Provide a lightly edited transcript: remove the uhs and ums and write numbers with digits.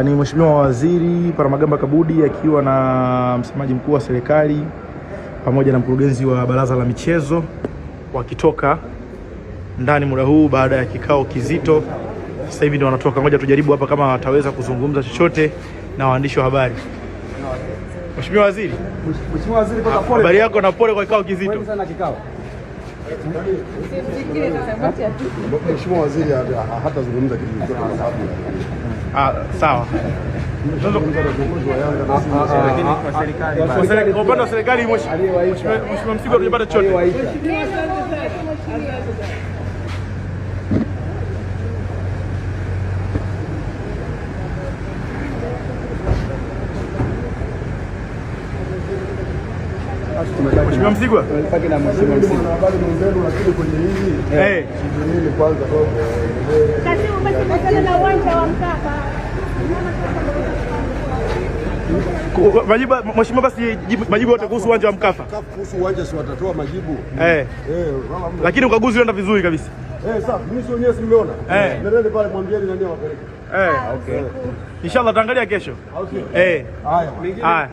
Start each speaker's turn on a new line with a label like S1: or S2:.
S1: Ni Mheshimiwa Waziri Palamagamba Kabudi akiwa na msemaji mkuu wa serikali pamoja na mkurugenzi wa Baraza la Michezo wakitoka ndani muda huu baada ya kikao kizito. Sasa hivi ndio wanatoka. Ngoja tujaribu hapa kama wataweza kuzungumza chochote na waandishi wa habari. Mheshimiwa Waziri.
S2: Mheshimiwa Waziri, pole.
S1: Habari yako na pole kwa kikao kizito.
S2: Pole sana kikao.
S3: Mheshimiwa Waziri hatazungumza kitu chochote kwa sababu
S1: sawa. Kwa upande wa serikali Mheshimiwa Msigwa tujapata chochote. Mheshimiwa Msigwa.
S3: Tumebaki na Mheshimiwa Msigwa. Habari mwenzenu, lakini kwenye hili nini kwanza
S4: katibu basi masala na uwanja wa Mkapa.
S1: Mheshimiwa, basi majibu yote kuhusu uwanja wa Mkapa.
S3: Kuhusu uwanja si watatoa majibu.
S1: Lakini ukaguzi unaenda vizuri kabisa.
S3: Sawa, mimi sio wenyewe simeona. Nendeni pale mwambieni nani wapeleke.
S1: Okay. Inshallah tutaangalia kesho.
S3: Haya.